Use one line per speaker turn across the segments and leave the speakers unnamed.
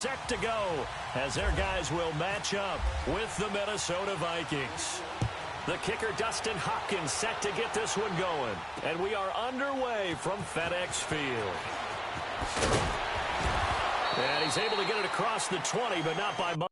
Set to go as their guys will match up with the Minnesota Vikings. The kicker, Dustin Hopkins, set to get this one going. And we are underway from FedEx Field. And he's able to get it across the 20, but not by much.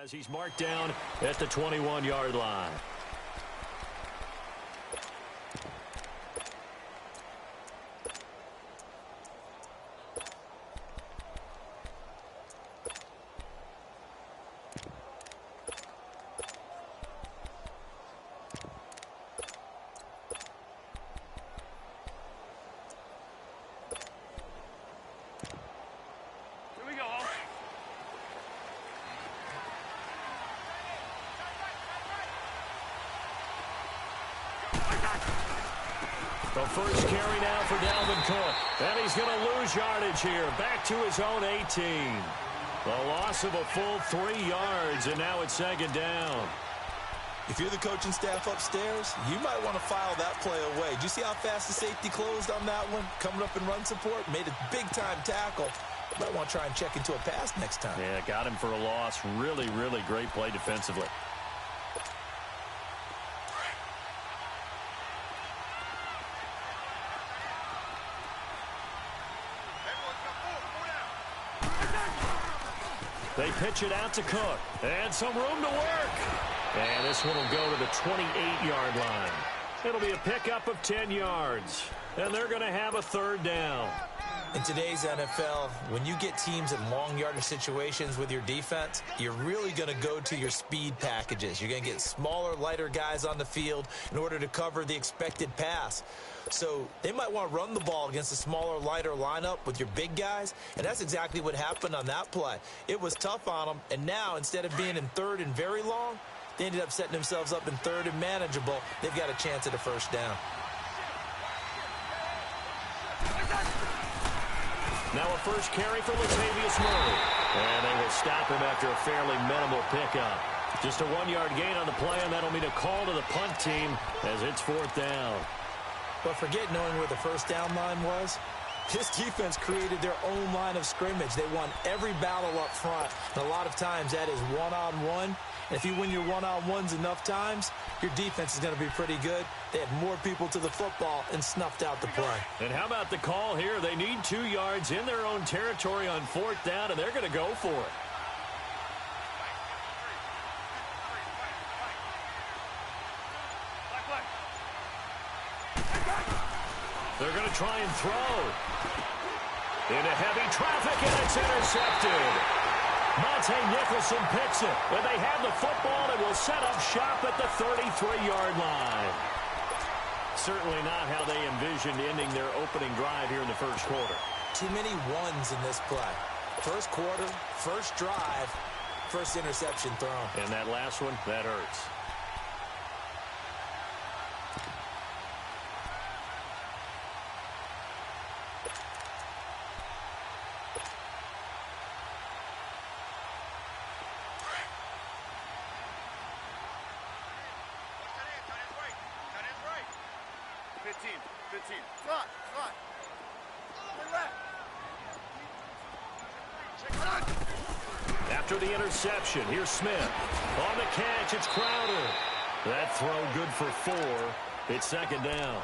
As he's marked down at the 21-yard line. The first carry now for Dalvin Cook. And he's going to lose yardage here. Back to his own 18. The loss of a full 3 yards, and now it's second down.
If you're the coaching staff upstairs, you might want to file that play away. Do you see how fast the safety closed on that one? Coming up in run support, made a big-time tackle. You might want to try and check into a pass next time.
Yeah, got him for a loss. Really, really great play defensively. They pitch it out to Cook. And some room to work. And this one will go to the 28-yard line. It'll be a pickup of 10 yards. And they're going to have a third down.
In today's NFL, when you get teams in long yardage situations with your defense, you're really going to go to your speed packages. You're going to get smaller, lighter guys on the field in order to cover the expected pass. So they might want to run the ball against a smaller, lighter lineup with your big guys, and that's exactly what happened on that play. It was tough on them, and now instead of being in third and very long, they ended up setting themselves up in third and manageable. They've got a chance at a first down.
Now a first carry for Latavius Murray. And they will stop him after a fairly minimal pickup. Just a 1-yard gain on the play, and that'll mean a call to the punt team as it's fourth down.
But forget knowing where the first down line was. This defense created their own line of scrimmage. They won every battle up front. And a lot of times that is one-on-one. And if you win your one-on-ones enough times, your defense is going to be pretty good. They had more people to the football and snuffed out the play.
And how about the call here? They need 2 yards in their own territory on fourth down, and they're going to go for it. They're going to try and throw. Into heavy traffic, and it's intercepted. Monte Nicholson picks it. When they have the football, it will set up shop at the 33-yard line. Certainly not how they envisioned ending their opening drive here in the first quarter.
Too many ones in this play. First quarter, first drive, first interception thrown.
And that last one, that hurts. After the interception, here's Smith. On the catch, it's Crowder. That throw good for 4. It's second down.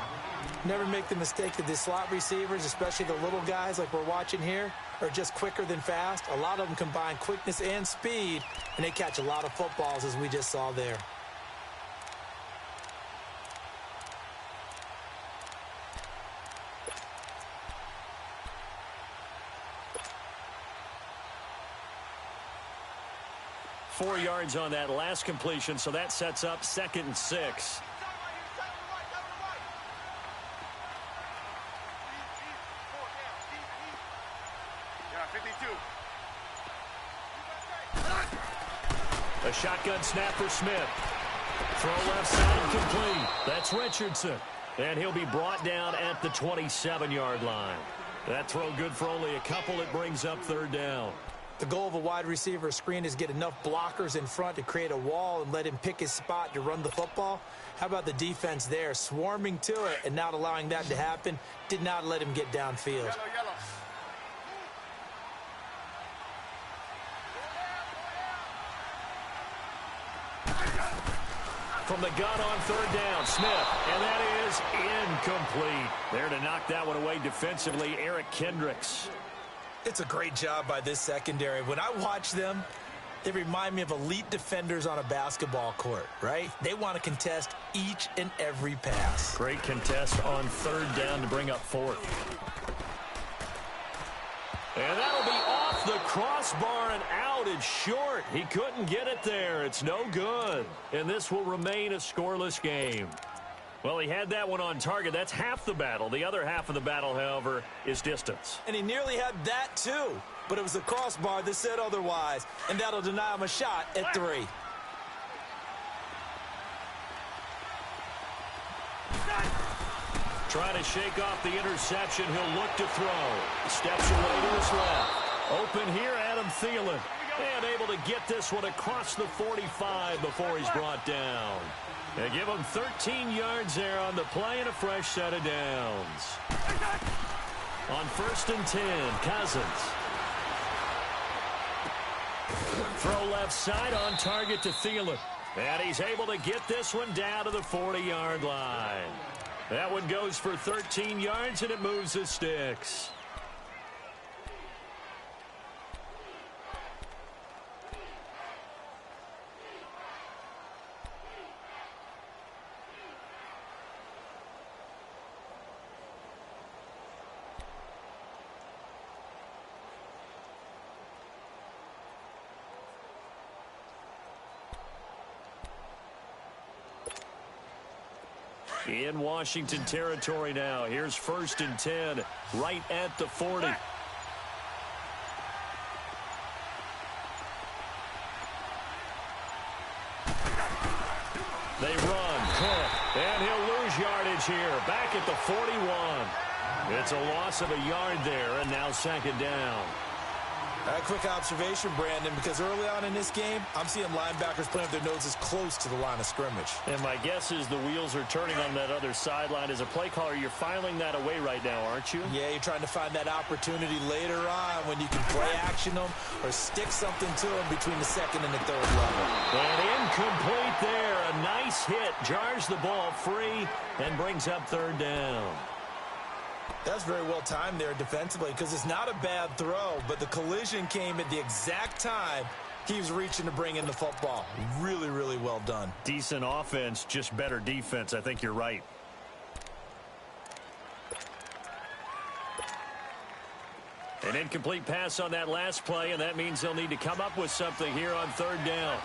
Never make the mistake that the slot receivers, especially the little guys like we're watching here, are just quicker than fast. A lot of them combine quickness and speed, and they catch a lot of footballs, as we just saw there.
Four yards on that last completion, so that sets up 2nd and 6. A shotgun snap for Smith. Throw left side complete. That's Richardson. And he'll be brought down at the 27-yard line. That throw good for only a couple. It brings up 3rd down.
The goal of a wide receiver screen is get enough blockers in front to create a wall and let him pick his spot to run the football. How about the defense there, swarming to it and not allowing that to happen? Did not let him get downfield.
From the gun on 3rd down, Smith, and that is incomplete. There to knock that one away defensively, Eric Kendricks.
It's a great job by this secondary. When I watch them, they remind me of elite defenders on a basketball court, right? They want to contest each and every pass.
Great contest on 3rd down to bring up 4th. And that'll be off the crossbar and out. It's short. He couldn't get it there. It's no good. And this will remain a scoreless game. Well, he had that one on target. That's half the battle. The other half of the battle, however, is distance.
And he nearly had that, too. But it was the crossbar that said otherwise. And that'll deny him a shot at 3.
Trying to shake off the interception. He'll look to throw. Steps away to his left. Open here, Adam Thielen. And able to get this one across the 45 before he's brought down. They give him 13 yards there on the play and a fresh set of downs. On 1st and 10, Cousins. Throw left side on target to Thielen. And he's able to get this one down to the 40-yard line. That one goes for 13 yards, and it moves the sticks. In Washington territory now. Here's 1st and 10, right at the 40. They run, Cook, and he'll lose yardage here. Back at the 41. It's a loss of a yard there, and now 2nd down.
A quick observation, Brandon, because early on in this game, I'm seeing linebackers playing with their noses close to the line of scrimmage.
And my guess is the wheels are turning on that other sideline. As a play caller, you're filing that away right now, aren't you?
Yeah, you're trying to find that opportunity later on when you can play action them or stick something to them between the 2nd and the 3rd level.
And incomplete there. A nice hit. Jars the ball free and brings up 3rd down.
That's very well timed there defensively because it's not a bad throw, but the collision came at the exact time he was reaching to bring in the football. Really, really well done.
Decent offense, just better defense. I think you're right. An incomplete pass on that last play, and that means they'll need to come up with something here on 3rd down.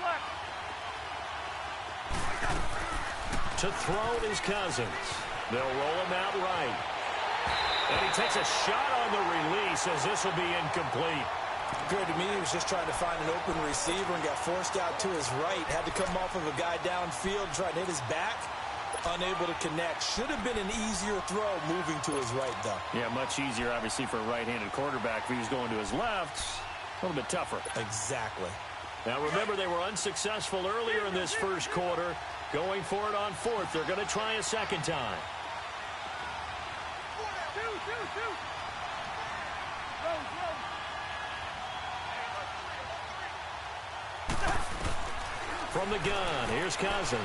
To throw is Cousins. They'll roll him out right. And he takes a shot on the release as this will be incomplete.
Good to me. He was just trying to find an open receiver and got forced out to his right. Had to come off of a guy downfield, trying to hit his back. Unable to connect. Should have been an easier throw moving to his right, though.
Yeah, much easier, obviously, for a right-handed quarterback. If he was going to his left, a little bit tougher.
Exactly.
Now, remember, they were unsuccessful earlier in this 1st quarter. Going for it on 4th. They're going to try a 2nd time. From the gun, here's Cousins.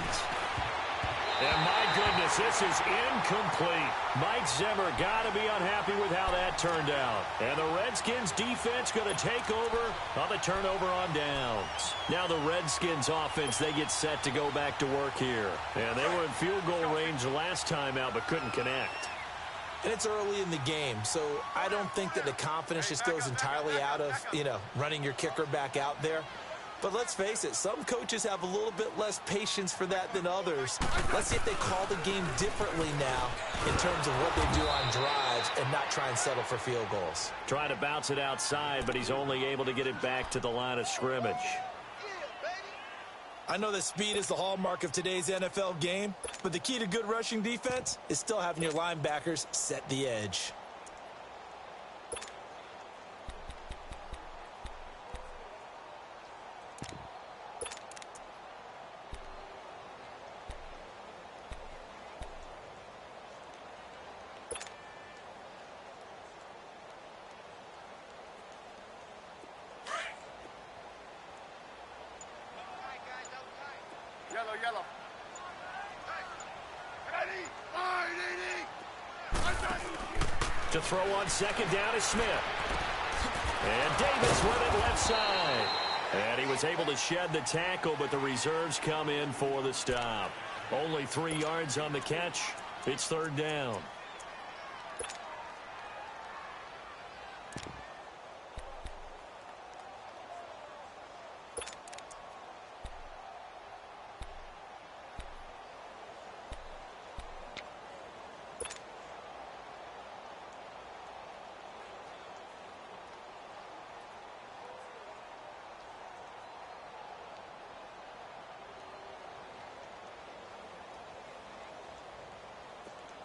And my goodness, this is incomplete. Mike Zimmer got to be unhappy with how that turned out. And the Redskins defense going to take over on the turnover on downs. Now the Redskins offense, they get set to go back to work here. And they were in field goal range the last time out but couldn't connect.
And it's early in the game, so I don't think that the confidence just goes entirely out of, running your kicker back out there. But let's face it, some coaches have a little bit less patience for that than others. Let's see if they call the game differently now in terms of what they do on drives and not try and settle for field goals.
Trying to bounce it outside, but he's only able to get it back to the line of scrimmage.
I know that speed is the hallmark of today's NFL game, but the key to good rushing defense is still having your linebackers set the edge.
Yellow.
To throw on 2nd down is Smith. And Davis with it left side. And he was able to shed the tackle, but the reserves come in for the stop. Only 3 yards on the catch. It's 3rd down.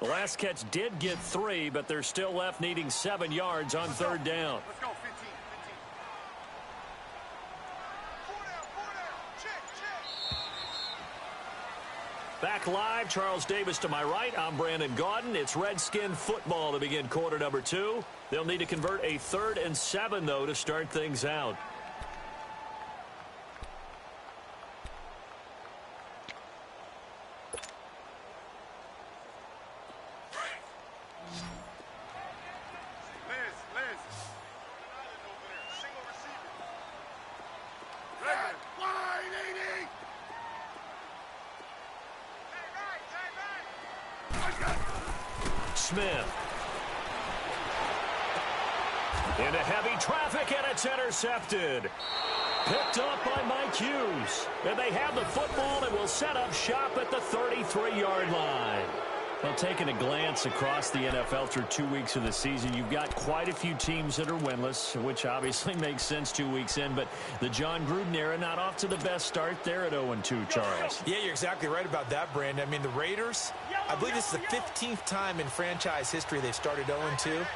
The last catch did get 3, but they're still left needing 7 yards on 3rd down.
Let's go, 15.
Back live, Charles Davis to my right. I'm Brandon Gaudin. It's Redskin football to begin quarter number 2. They'll need to convert a 3rd and 7, though, to start things out. Smith. Into heavy traffic, and it's intercepted. Picked up by Mike Hughes. And they have the football and will set up shop at the 33-yard line. Well, taking a glance across the NFL through 2 weeks of the season, you've got quite a few teams that are winless, which obviously makes sense 2 weeks in. But the John Gruden era not off to the best start. They're at 0-2, Charles.
Yeah, you're exactly right about that, Brandon. I mean, the Raiders, I believe this is the 15th time in franchise history they've started 0-2.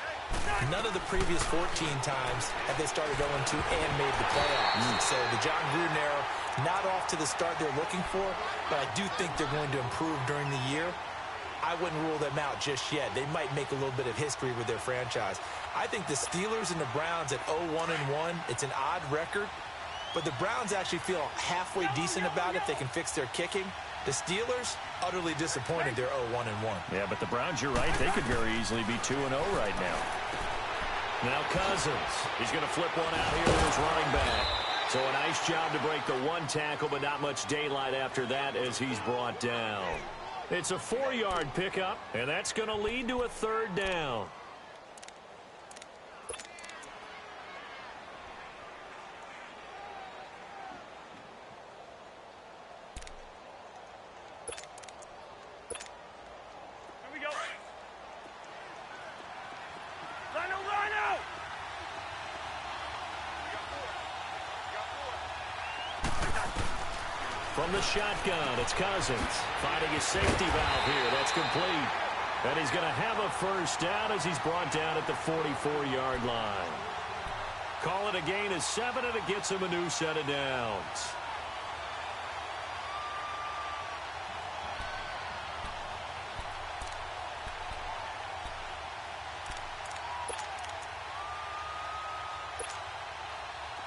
None of the previous 14 times have they started 0-2 and made the playoffs. So the John Gruden era, not off to the start they're looking for, but I do think they're going to improve during the year. I wouldn't rule them out just yet. They might make a little bit of history with their franchise. I think the Steelers and the Browns at 0-1-1, it's an odd record, but the Browns actually feel halfway decent about it if they can fix their kicking. The Steelers, utterly disappointed they're 0-1-1.
Yeah, but the Browns, you're right, they could very easily be 2-0 right now. Now Cousins, he's going to flip one out here to his running back. So a nice job to break the one tackle, but not much daylight after that as he's brought down. It's a 4-yard pickup, and that's going to lead to a third down.
Here we go. Rhino!
From the shotgun, it's Cousins finding his safety valve here. That's complete. And he's going to have a first down as he's brought down at the 44-yard line. Call it a gain of 7, and it gets him a new set of downs.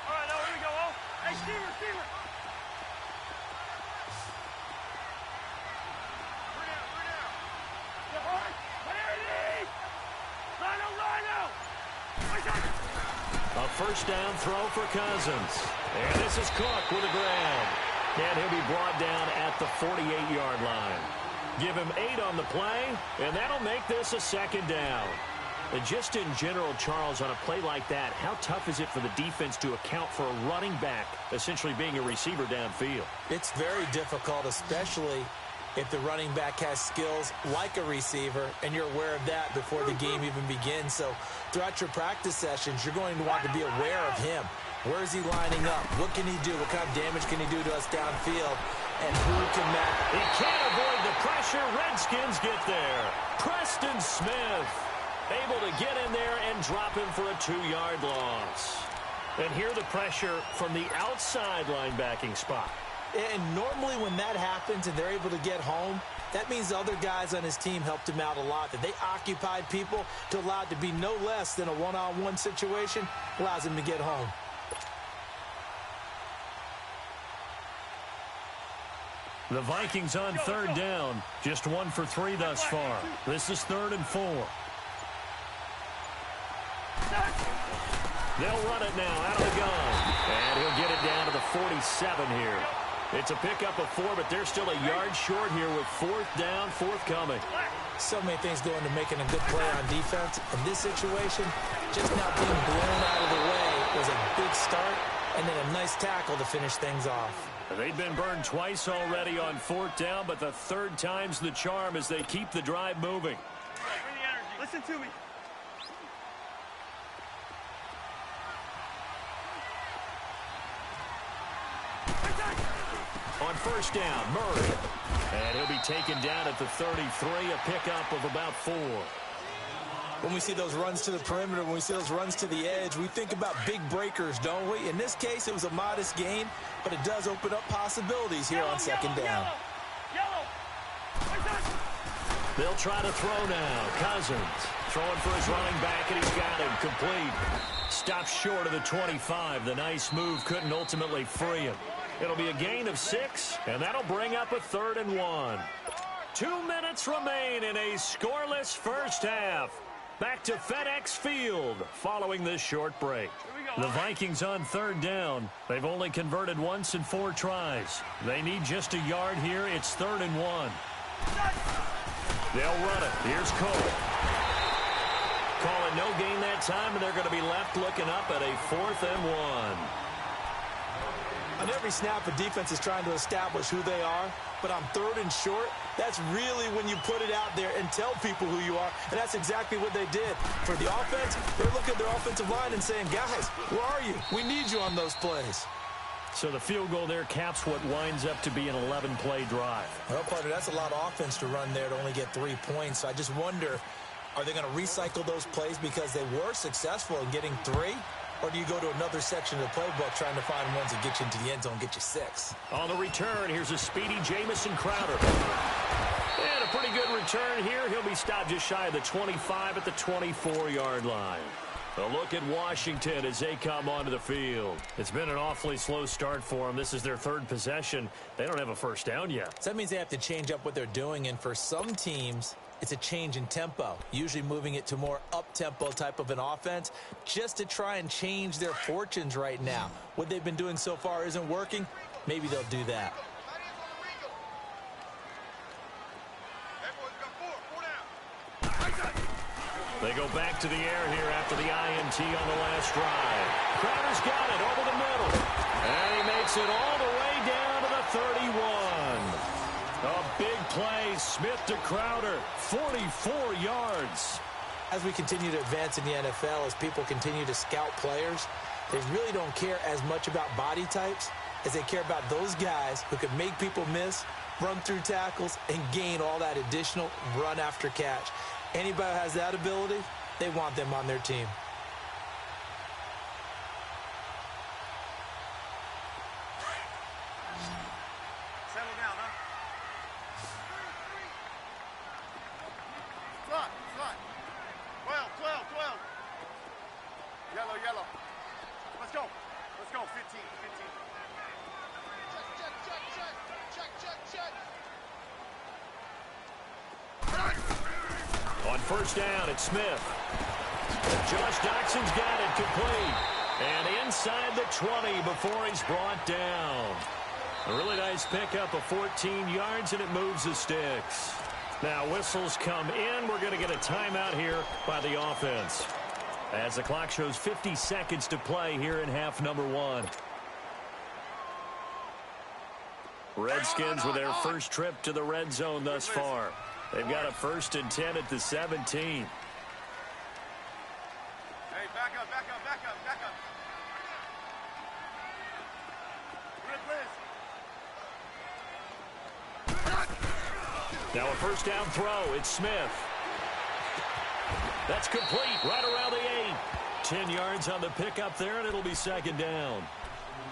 All right, now here we go. Oh, hey, Steamer.
A first down throw for Cousins. And this is Cook with a grab. And he'll be brought down at the 48-yard line. Give him 8 on the play, and that'll make this a second down. And just in general, Charles, on a play like that, how tough is it for the defense to account for a running back essentially being a receiver downfield?
It's very difficult, especially if the running back has skills like a receiver, and you're aware of that before the game even begins. So throughout your practice sessions, you're going to want to be aware of him. Where is he lining up? What can he do? What kind of damage can he do to us downfield? And who can match?
He can't avoid the pressure. Redskins get there. Preston Smith able to get in there and drop him for a 2-yard loss. And here the pressure from the outside linebacking spot.
And normally when that happens and they're able to get home, that means other guys on his team helped him out a lot. That they occupied people to allow it to be no less than a one-on-one situation, allows him to get home.
The Vikings on third down. Just 1 for 3 thus far. This is 3rd and 4. They'll run it now out of the gun. And he'll get it down to the 47 here. It's a pickup of 4, but they're still a yard short here with 4th down, forthcoming.
So many things go into making a good play on defense. In this situation, just not being blown out of the way was a big start, and then a nice tackle to finish things off.
They've been burned twice already on 4th down, but the 3rd time's the charm as they keep the drive moving.
Bring the energy. Listen to me.
On first down, Murray. And he'll be taken down at the 33, a pickup of about 4.
When we see those runs to the perimeter, when we see those runs to the edge, we think about big breakers, don't we? In this case, it was a modest gain, but it does open up possibilities here on second down.
They'll try to throw now. Cousins throwing for his running back, and he's got him complete. Stops short of the 25. The nice move couldn't ultimately free him. It'll be a gain of 6, and that'll bring up a 3rd and 1. 2 minutes remain in a scoreless first half. Back to FedEx Field following this short break. The Vikings on 3rd down. They've only converted once in 4 tries. They need just a yard here. It's 3rd and 1. They'll run it. Here's Cole. Calling no gain that time, and they're going to be left looking up at a 4th and 1.
On every snap, a defense is trying to establish who they are, but on 3rd and short, that's really when you put it out there and tell people who you are, and that's exactly what they did. For the offense, they're looking at their offensive line and saying, guys, where are you? We need you on those plays.
So the field goal there caps what winds up to be an 11-play drive.
Well, partner, that's a lot of offense to run there to only get 3 points. So I just wonder, are they going to recycle those plays because they were successful in getting 3? Or do you go to another section of the playbook trying to find ones that get you into the end zone, get you 6?
On the return, here's a speedy Jamison Crowder. And a pretty good return here. He'll be stopped just shy of the 25 at the 24-yard line. A look at Washington as they come onto the field. It's been an awfully slow start for them. This is their 3rd possession. They don't have a first down yet.
So that means they have to change up what they're doing, and for some teams, it's a change in tempo, usually moving it to more up-tempo type of an offense just to try and change their fortunes right now. What they've been doing so far isn't working. Maybe they'll do that.
They go back to the air here after the INT on the last drive. Crowder's got it over the middle. And he makes it all the way down to the 31. A big play, Smith to Crowder, 44 yards.
As we continue to advance in the NFL, as people continue to scout players, they really don't care as much about body types as they care about those guys who can make people miss, run through tackles, and gain all that additional run after catch. Anybody who has that ability, they want them on their team.
Settle down, huh? Slot. 12. Yellow. Let's go. 15.
On first down, it's Smith. Josh Doxson's got it complete. And inside the 20 before he's brought down. A really nice pickup of 14 yards, and it moves the sticks. Now whistles come in. We're going to get a timeout here by the offense, as the clock shows 50 seconds to play here in half number 1. Redskins with their first trip to the red zone thus far. They've got a 1st and 10 at the 17.
Hey, back up.
Now a first down throw. It's Smith. That's complete right around the 8. 10 yards on the pickup there, and it'll be 2nd down.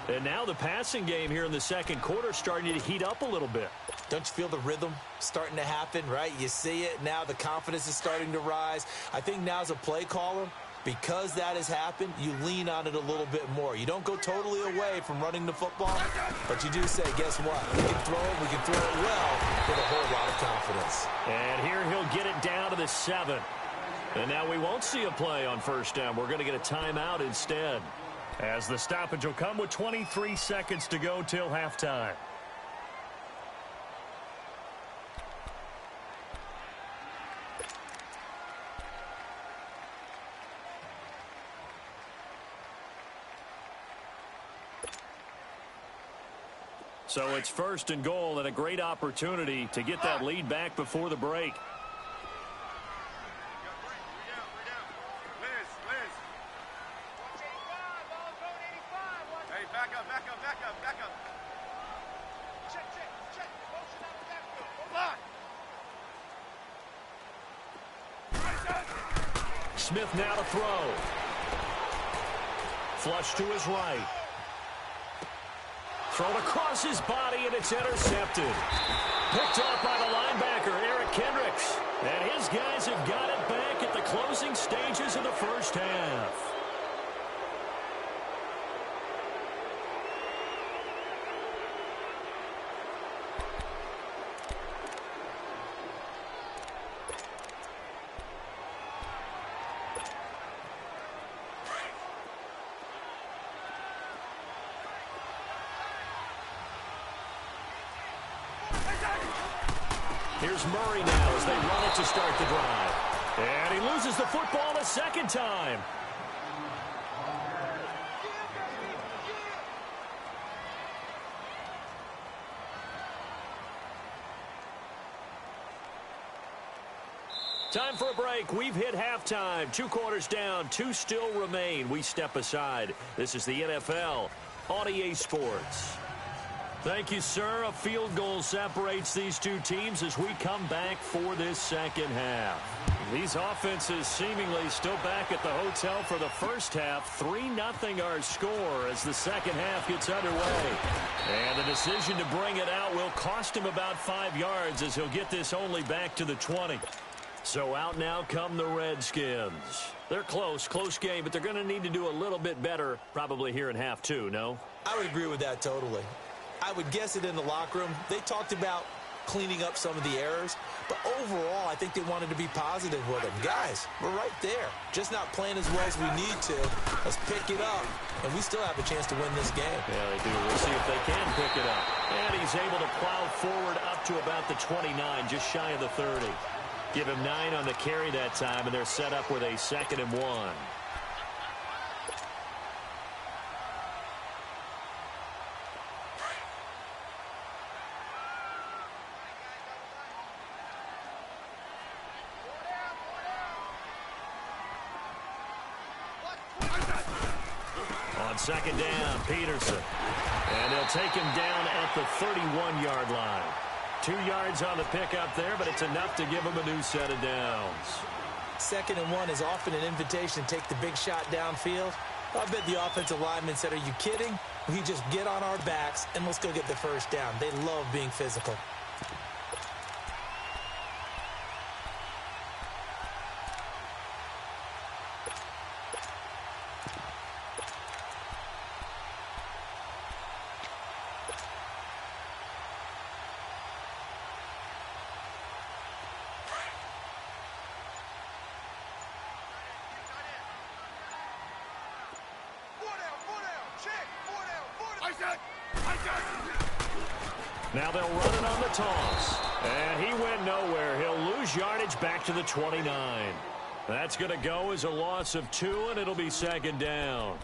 And now the passing game here in the 2nd quarter starting to heat up a little bit.
Don't you feel the rhythm starting to happen, right? You see it now. The confidence is starting to rise. I think now as a play caller, because that has happened, you lean on it a little bit more. You don't go totally away from running the football, but you do say, guess what? We can throw it. We can throw it well with a whole lot of confidence.
And here he'll get it down to the 7. And now we won't see a play on first down. We're going to get a timeout instead, as the stoppage will come with 23 seconds to go till halftime. So it's 1st and goal, and a great opportunity to get that lead back before the break.
Hey, back up. Check. Motion out of backfield.
Smith now to throw. Flush to his right. Thrown across his body, and it's intercepted. Picked up by the linebacker, Eric Kendricks. And his guys have got it back at the closing stages of the first half. Here's Murray now as they run it to start the drive. And he loses the football a 2nd time. Time for a break. We've hit halftime. 2 quarters down. 2 still remain. We step aside. This is the NFL on EA Sports. Thank you, sir. A field goal separates these two teams as we come back for this second half. These offenses seemingly still back at the hotel for the first half. 3-0 our score as the second half gets underway. And the decision to bring it out will cost him about 5 yards as he'll get this only back to the 20. So out now come the Redskins. They're close game, but they're going to need to do a little bit better probably here in half 2, no?
I would agree with that totally. I would guess it in the locker room. They talked about cleaning up some of the errors, but overall, I think they wanted to be positive with them. Guys, we're right there. Just not playing as well as we need to. Let's pick it up, and we still have a chance to win this game.
Yeah, they do. We'll see if they can pick it up. And he's able to plow forward up to about the 29, just shy of the 30. Give him 9 on the carry that time, and they're set up with a 2nd and 1. On 2nd down, Peterson. And they'll take him down at the 31-yard line. 2 yards on the pickup there, but it's enough to give him a new set of downs.
2nd and 1 is often an invitation to take the big shot downfield. I bet the offensive lineman said, are you kidding? We just get on our backs and let's go get the first down. They love being physical.
Now they'll run it on the toss. And he went nowhere. He'll lose yardage back to the 29. That's going to go as a loss of 2, and it'll be 2nd down.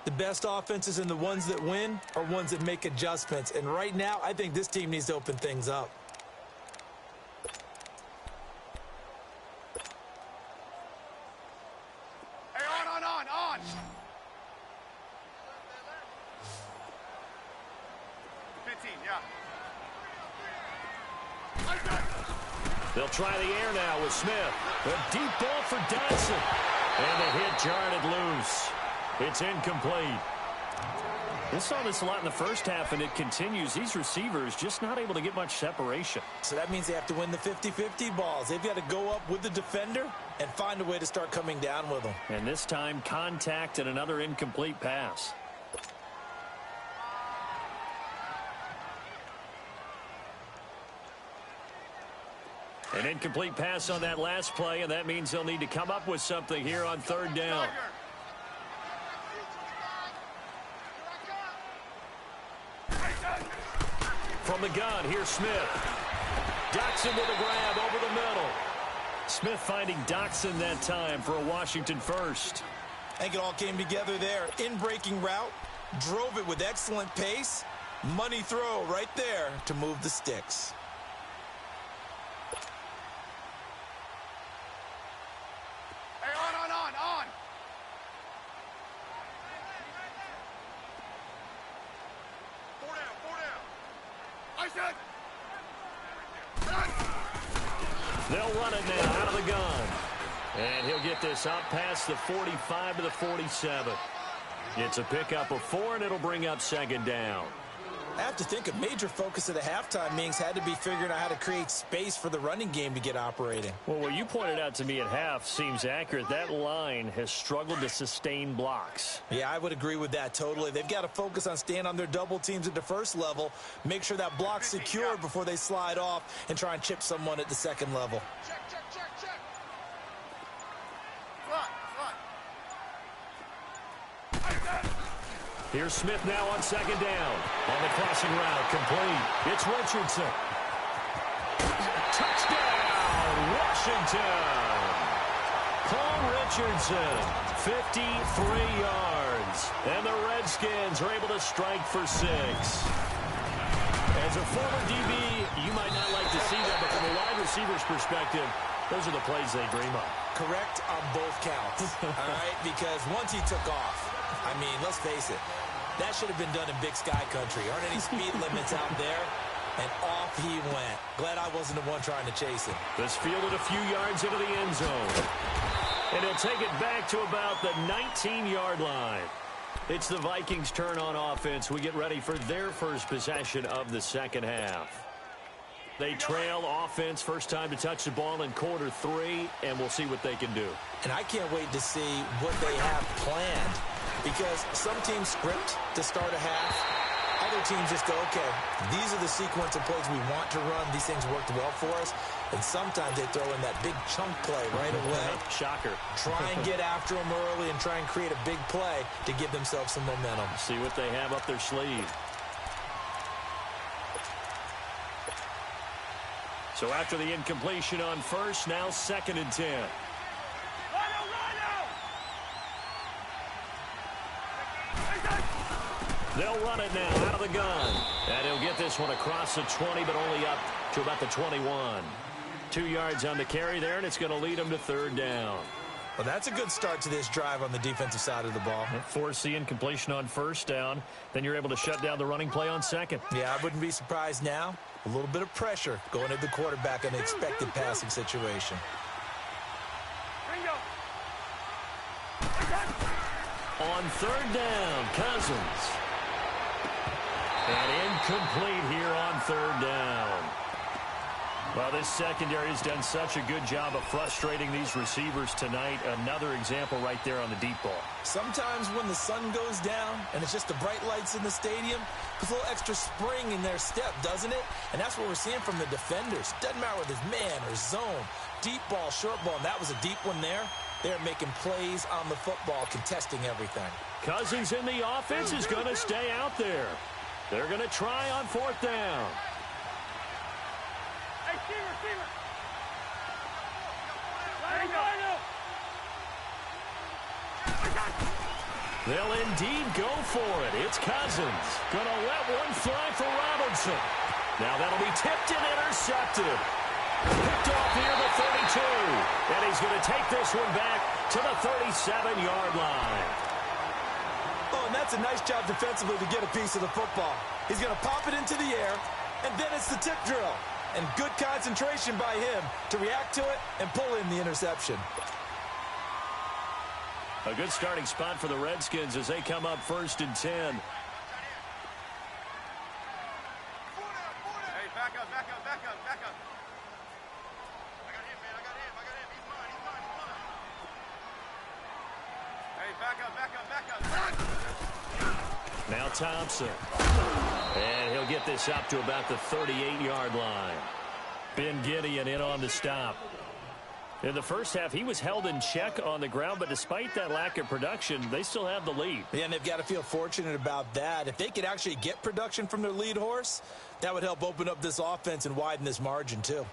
The best offenses and the ones that win are ones that make adjustments. And right now, I think this team needs to open things up.
Hey, on. 15, yeah.
They'll try the air now with Smith. A deep ball for Dodson. And the hit jarred loose. It's incomplete. We saw this a lot in the first half, and it continues. These receivers just not able to get much separation.
So that means they have to win the 50-50 balls. They've got to go up with the defender and find a way to start coming down with them.
And this time, contact and another incomplete pass. An incomplete pass on that last play, and that means they'll need to come up with something here on 3rd down. From the gun, here's Smith. Dotson with a grab over the middle. Smith finding Dotson that time for a Washington first.
I think it all came together there. In-breaking route, drove it with excellent pace. Money throw right there to move the sticks.
Hey, on. 4 down. I said.
They'll run it now out of the gun. And he'll get this up past the 45 to the 47. It's a pickup of 4, and it'll bring up 2nd down.
I have to think a major focus of the halftime meetings had to be figuring out how to create space for the running game to get operating.
Well, what you pointed out to me at half seems accurate. That line has struggled to sustain blocks.
Yeah, I would agree with that totally. They've got to focus on staying on their double teams at the first level, make sure that block's secured before they slide off and try and chip someone at the 2nd level.
Check.
Here's Smith now on 2nd down. On the crossing route, complete. It's Richardson. Touchdown, Washington. Paul Richardson, 53 yards. And the Redskins are able to strike for 6. As a former DB, you might not like to see that, but from a wide receiver's perspective, Those are the plays they dream of.
Correct on both counts, all right? Because once he took off, I mean, let's face it, that should have been done in Big Sky Country. Aren't any speed limits out there? And off he went. Glad I wasn't the one trying to chase him.
This fielded a few yards into the end zone. And he'll take it back to about the 19-yard line. It's the Vikings' turn on offense. We get ready for their first possession of the second half. They trail offense, first time to touch the ball in quarter 3, and we'll see what they can do.
And I can't wait to see what they have planned, because some teams script to start a half. Other teams just go, okay, these are the sequence of plays we want to run. These things worked well for us. And sometimes they throw in that big chunk play right away.
Shocker.
Try and get after them early and try and create a big play to give themselves some momentum.
See what they have up their sleeve. So after the incompletion on first, now 2nd and 10. They'll run it now out of the gun. And he'll get this one across the 20, but only up to about the 21. 2 yards on the carry there, and it's going to lead them to 3rd down.
Well, that's a good start to this drive on the defensive side of the ball.
Force the incompletion on 1st down. Then you're able to shut down the running play on 2nd.
Yeah, I wouldn't be surprised now. A little bit of pressure going at the quarterback in the expected passing situation.
On 3rd down, Cousins. And incomplete here on 3rd down. Well, this secondary has done such a good job of frustrating these receivers tonight. Another example right there on the deep ball.
Sometimes when the sun goes down and it's just the bright lights in the stadium, puts a little extra spring in their step, doesn't it? And that's what we're seeing from the defenders. Doesn't matter whether it's man or zone, deep ball, short ball, and that was a deep one there. They're making plays on the football, contesting everything.
Cousins in the offense is going to stay out there. They're going to try on 4th down. They'll indeed go for it. It's Cousins. Going to let one fly for Robinson. Now that'll be tipped and intercepted. Picked off near the 32. And he's going to take this one back to the 37-yard line.
Oh, and that's a nice job defensively to get a piece of the football. He's going to pop it into the air, and then it's the tip drill. And good concentration by him to react to it and pull in the interception.
A good starting spot for the Redskins as they come up 1st and 10.
Hey, back up. I got him, man. He's mine. Hey, back up.
Now Thompson. And he'll get this up to about the 38-yard line. Ben Gideon in on the stop. In the first half, he was held in check on the ground, but despite that lack of production, they still have the lead.
Yeah, and they've got to feel fortunate about that. If they could actually get production from their lead horse, that would help open up this offense and widen this margin, too.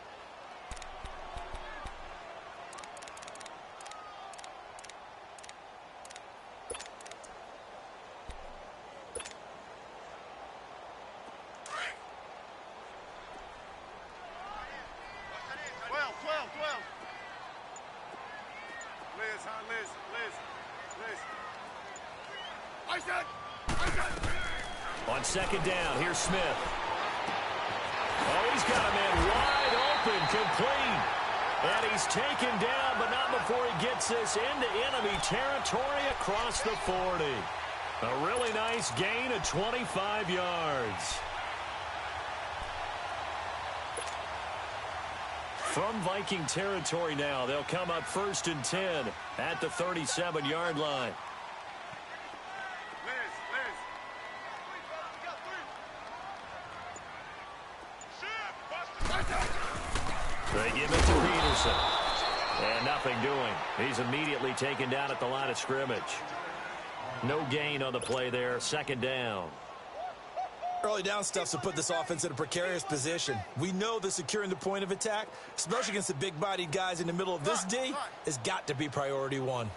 On 2nd down, here's Smith. Oh, he's got a man wide open, complete. And he's taken down, but not before he gets this into enemy territory across the 40. A really nice gain of 25 yards. From Viking territory now, they'll come up 1st and 10 at the 37-yard line. They give it to Peterson. And nothing doing. He's immediately taken down at the line of scrimmage. No gain on the play there. 2nd down.
Early down stuff's to put this offense in a precarious position. We know that securing the point of attack, especially against the big-bodied guys in the middle of this D, has got to be priority 1.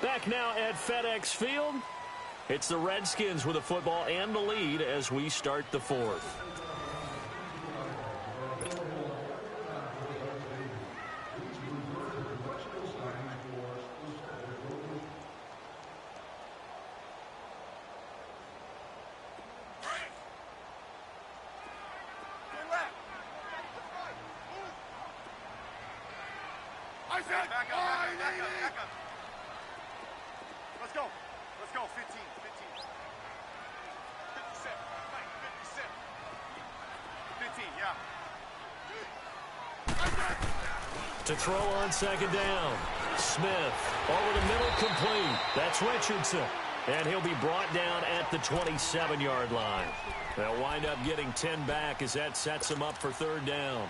Back now at FedEx Field. It's the Redskins with the football and the lead as we start the fourth.
Back up. Let's go. 15. 57. 57. 15, yeah.
To throw on second down. Smith over the middle, complete. That's Richardson. And he'll be brought down at the 27-yard line. They'll wind up getting 10 back as that sets them up for third down.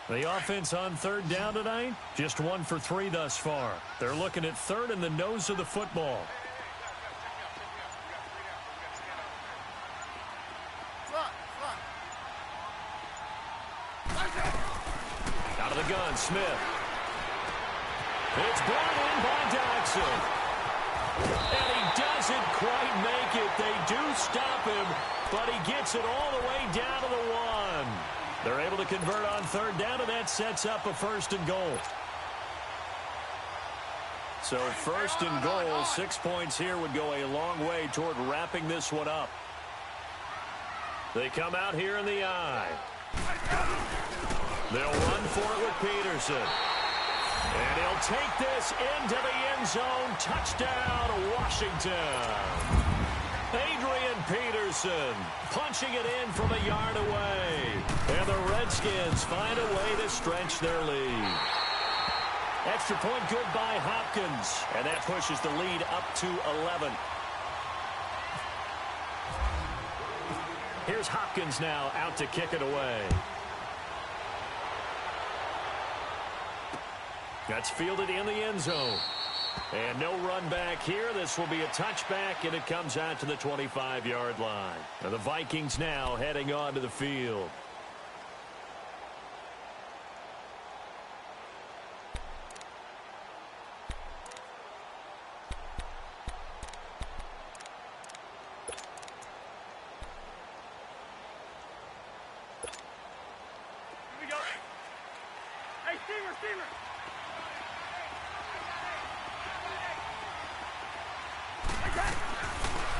The offense on third down tonight, just 1 for 3 thus far. They're looking at third in the nose of the football. Out of the gun, Smith. It's brought in by Jackson. And he doesn't quite make it. They do stop him, but he gets it all the way down to the 1. They're able to convert on third down, and that sets up a first and goal. So first and goal, 6 points here would go a long way toward wrapping this one up. They come out here in the eye. They'll run for it with Peterson. And he'll take this into the end zone. Touchdown, Washington. Adrian Peterson punching it in from a yard away. And the Redskins find a way to stretch their lead. Extra point good by Hopkins. And that pushes the lead up to 11. Here's Hopkins now out to kick it away. That's fielded in the end zone. And no run back here. This will be a touchback, and it comes out to the 25-yard line. Now the Vikings now heading onto the field.
Here we go. Hey, Steamer.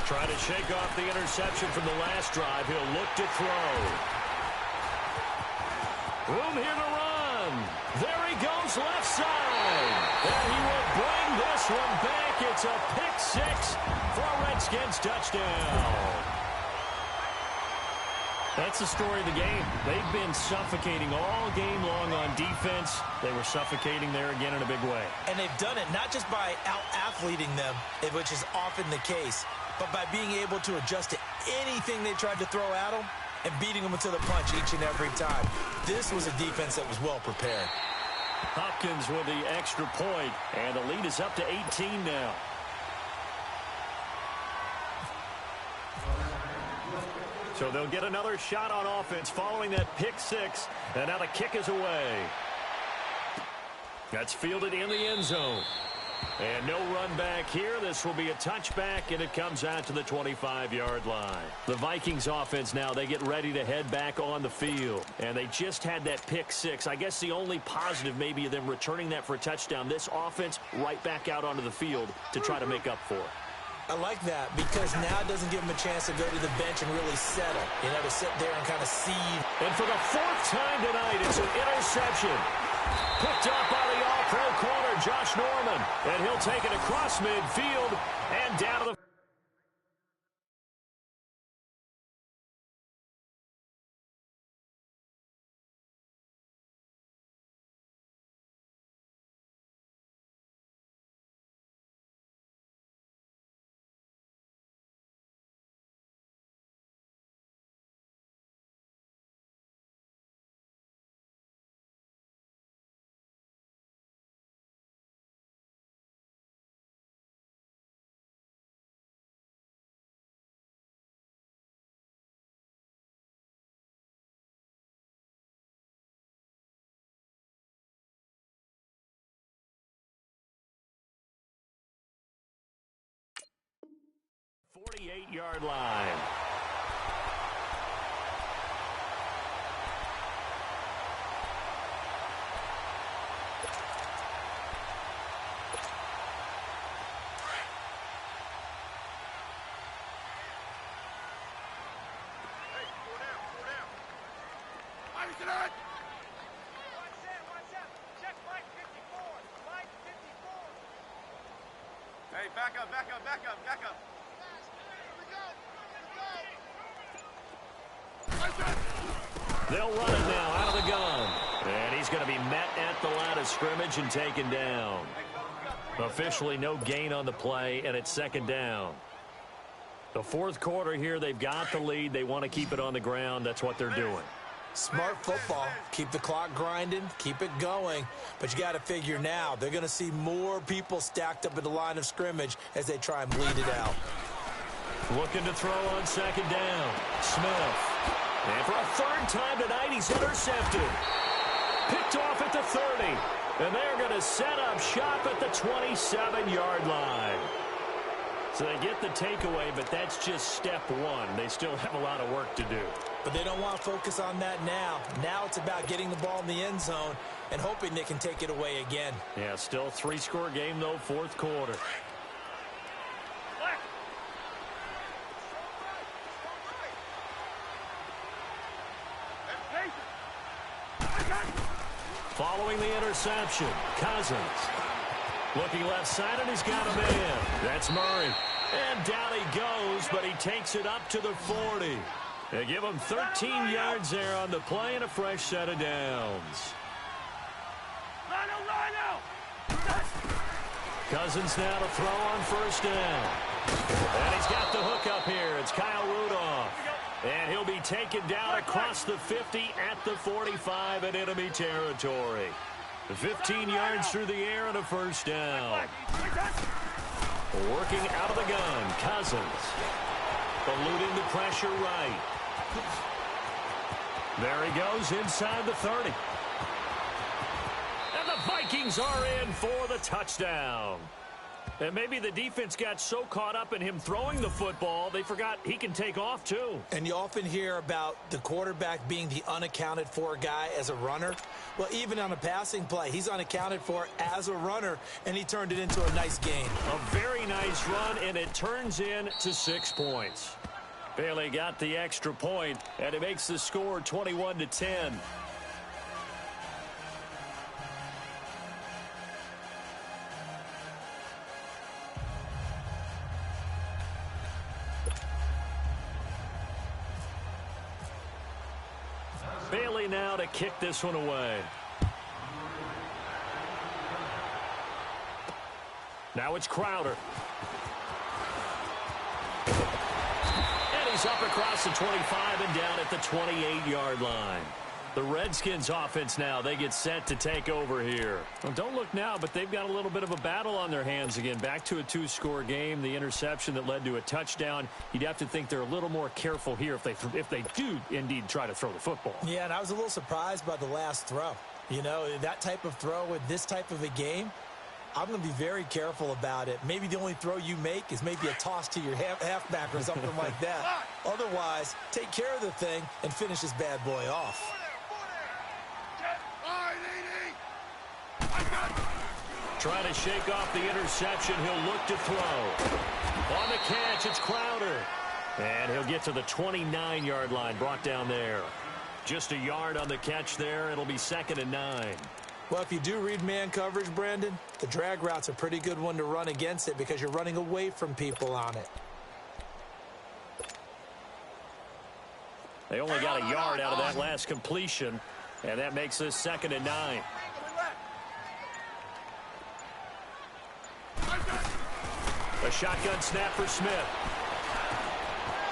Trying to shake off the interception from the last drive. He'll look to throw. Room here to run. There he goes left side. And he will bring this one back. It's a pick 6 for a Redskins touchdown. That's the story of the game. They've been suffocating all game long on defense. They were suffocating there again in a big way.
And they've done it not just by out-athleting them, which is often the case, but by being able to adjust to anything they tried to throw at them and beating them to the punch each and every time. This was a defense that was well prepared.
Hopkins with the extra point, and the lead is up to 18 now. So they'll get another shot on offense following that pick 6, and now the kick is away. That's fielded in the end zone. And no run back here. This will be a touchback, and it comes out to the 25-yard line. The Vikings offense now, they get ready to head back on the field. And they just had that pick 6. I guess the only positive maybe of them returning that for a touchdown. This offense right back out onto the field to try to make up for it.
I like that because now it doesn't give them a chance to go to the bench and really settle. You know, to sit there and kind of seethe.
And for the 4th time tonight, it's an interception. Picked up by the all-pro corner, Josh Norman. And he'll take it across midfield and down to the 48-yard line.
Hey, back up.
They'll run it now out of the gun. And he's going to be met at the line of scrimmage and taken down. Officially no gain on the play, and it's second down. The fourth quarter here, they've got the lead. They want to keep it on the ground. That's what they're doing.
Smart football. Keep the clock grinding, keep it going. But you got to figure now, they're going to see more people stacked up at the line of scrimmage as they try and bleed it out.
Looking to throw on second down. Smith. And for a third time tonight, he's intercepted. Picked off at the 30. And they're going to set up shop at the 27-yard line. So they get the takeaway, but that's just step one. They still have a lot of work to do.
But they don't want to focus on that now. Now it's about getting the ball in the end zone and hoping they can take it away again.
Yeah, still three-score game, though, fourth quarter. Following the interception, Cousins. Looking left-sided, he's got a man. That's Murray. And down he goes, but he takes it up to the 40. They give him 13 yards there on the play and a fresh set of downs. Cousins now to throw on first down. And he's got the hook up here. It's Kyle Rudolph. And he'll be taken down across the 50 at the 45 in enemy territory. 15 yards through the air and a first down. Working out of the gun, Cousins. Eluding the pressure right. There he goes inside the 30. And the Vikings are in for the touchdown. And maybe the defense got so caught up in him throwing the football, they forgot he can take off too.
And you often hear about the quarterback being the unaccounted for guy as a runner. Well, even on a passing play, he's unaccounted for as a runner, and he turned it into a nice gain.
A very nice run, and it turns into 6 points. Bailey got the extra point, and it makes the score 21-10. Bailey now to kick this one away. Now it's Crowder. And he's up across the 25 and down at the 28-yard line. The Redskins offense now, they get set to take over here. Well, don't look now, but they've got a little bit of a battle on their hands again. Back to a two-score game, the interception that led to a touchdown. You'd have to think they're a little more careful here if they do indeed try to throw the football.
Yeah, and I was a little surprised by the last throw. You know, that type of throw with this type of a game, I'm going to be very careful about it. Maybe the only throw you make is maybe a toss to your halfback or something like that. Otherwise, take care of the thing and finish this bad boy off.
Trying to shake off the interception. He'll look to throw. On the catch, it's Crowder. And he'll get to the 29-yard line, brought down there. Just a yard on the catch there. It'll be 2nd and 9.
Well, if you do read man coverage, Brandon, the drag route's a pretty good one to run against it because you're running away from people on it.
They only got a yard out of that last completion, and that makes this 2nd and 9. A shotgun snap for Smith.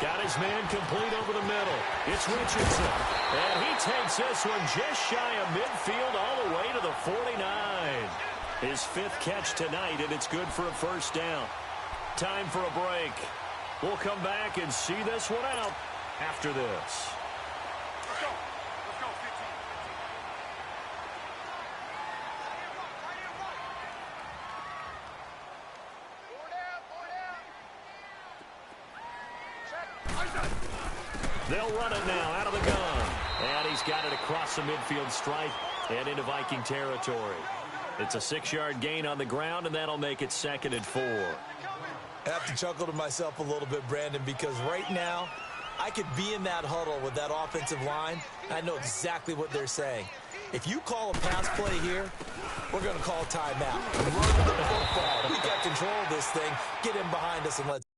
Got his man complete over the middle. It's Richardson. And he takes this one just shy of midfield all the way to the 49. His 5th catch tonight, and it's good for a first down. Time for a break. We'll come back and see this one out after this. They'll run it now out of the gun. And he's got it across the midfield stripe and into Viking territory. It's a 6-yard gain on the ground, and that'll make it 2nd and 4.
I have to chuckle to myself a little bit, Brandon, because right now I could be in that huddle with that offensive line. I know exactly what they're saying. If you call a pass play here, we're going to call timeout. Run the football. We got control of this thing. Get in behind us and let's